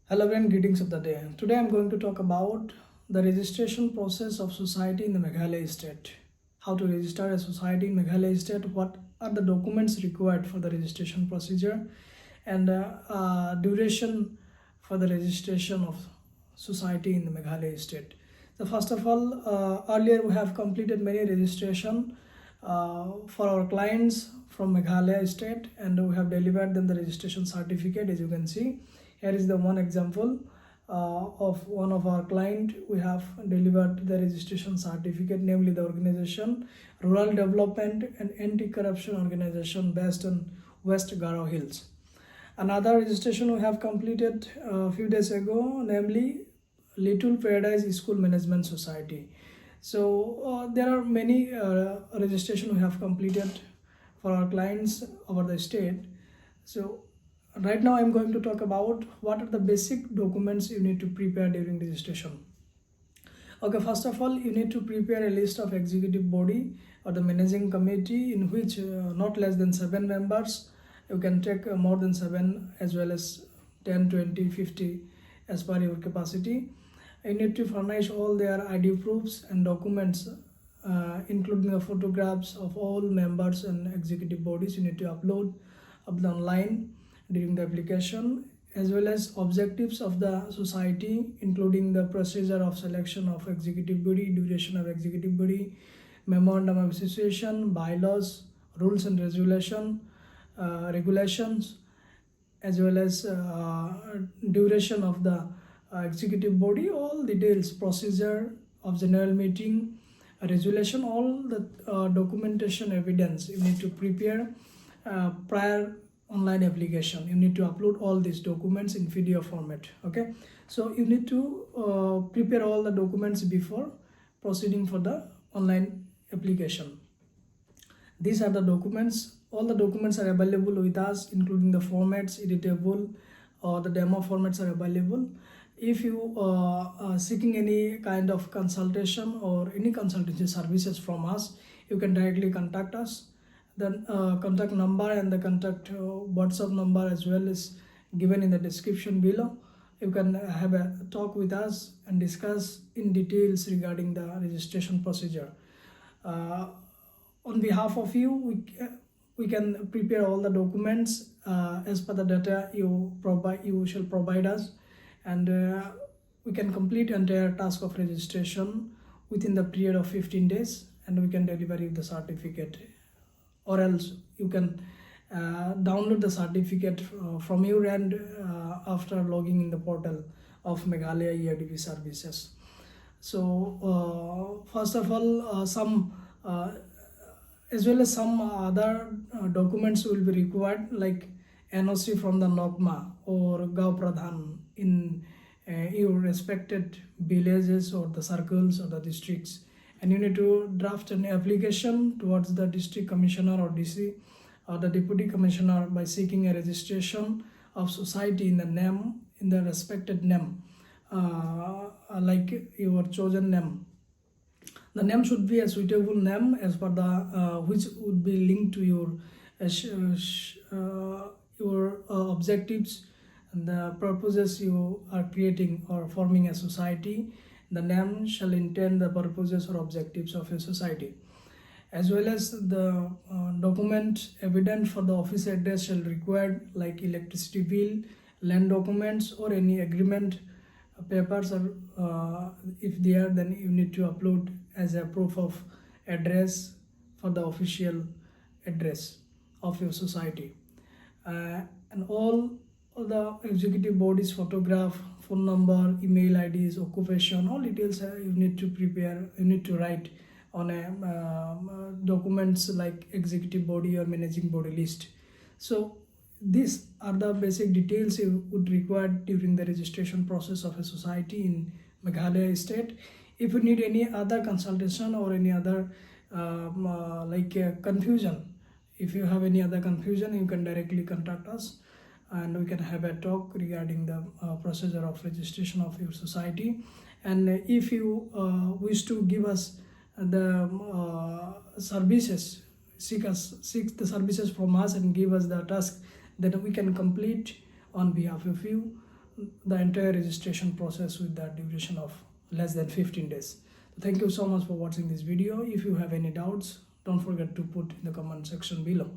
Hello and greetings of the day. Today I'm going to talk about the registration process of society in the Meghalaya state. How to register a society in Meghalaya state, what are the documents required for the registration procedure, and duration for the registration of society in the Meghalaya state. So first of all, earlier we have completed many registration for our clients from Meghalaya state, and we have delivered them the registration certificate. As you can see, here is the one example of one of our client. We have delivered the registration certificate, namely the organization Rural Development and Anti-Corruption Organization based on West Garo Hills. Another registration we have completed a few days ago, namely Little Paradise School Management Society. So there are many registration we have completed for our clients over the state. So right now I'm going to talk about what are the basic documents you need to prepare during registration. Okay, first of all, you need to prepare a list of executive body or the managing committee in which not less than 7 members. You can take more than 7 as well as 10, 20, 50 as per your capacity. You need to furnish all their ID proofs and documents, including the photographs of all members and executive bodies. You need to upload online during the application, as well as objectives of the society, including the procedure of selection of executive body, duration of executive body, memorandum of association, bylaws, rules and regulations, as well as duration of the executive body, all details, procedure of general meeting, resolution, all the documentation evidence you need to prepare prior online application. You need to upload all these documents in PDF format. Okay, so you need to prepare all the documents before proceeding for the online application. These are the documents. All the documents are available with us, including the formats, editable, or the demo formats are available. If you are seeking any kind of consultation or any consultancy services from us, you can directly contact us. The contact number and the contact WhatsApp number as well is given in the description below. You can have a talk with us and discuss in details regarding the registration procedure. On behalf of you, we can prepare all the documents as per the data you shall provide us, and we can complete entire task of registration within the period of 15 days, and we can deliver you the certificate. Or else you can download the certificate from your end after logging in the portal of Meghalaya ERDP services. So first of all, some as well as some other documents will be required, like NOC from the NOGMA or Gav Pradhan in your respected villages or the circles or the districts, and you need to draft an application towards the district commissioner or DC or the deputy commissioner by seeking a registration of society in the name, in the respected name, like your chosen name. The name should be a suitable name as per the which would be linked to your objectives and the purposes you are creating or forming a society. The name shall intend the purposes or objectives of a society, as well as the document evident for the office address shall required, like electricity bill, land documents, or any agreement papers, or if they are, then you need to upload as a proof of address for the official address of your society. And all the executive body's photograph, phone number, email IDs, occupation, all details you need to prepare, you need to write on a documents like executive body or managing body list. So these are the basic details you would require during the registration process of a society in Meghalaya state. If you need any other consultation or any other confusion, if you have any other confusion, you can directly contact us and we can have a talk regarding the procedure of registration of your society. And if you wish to give us the services, seek the services from us and give us the task that we can complete on behalf of you, the entire registration process with the duration of less than 15 days. Thank you so much for watching this video. If you have any doubts, don't forget to put in the comment section below.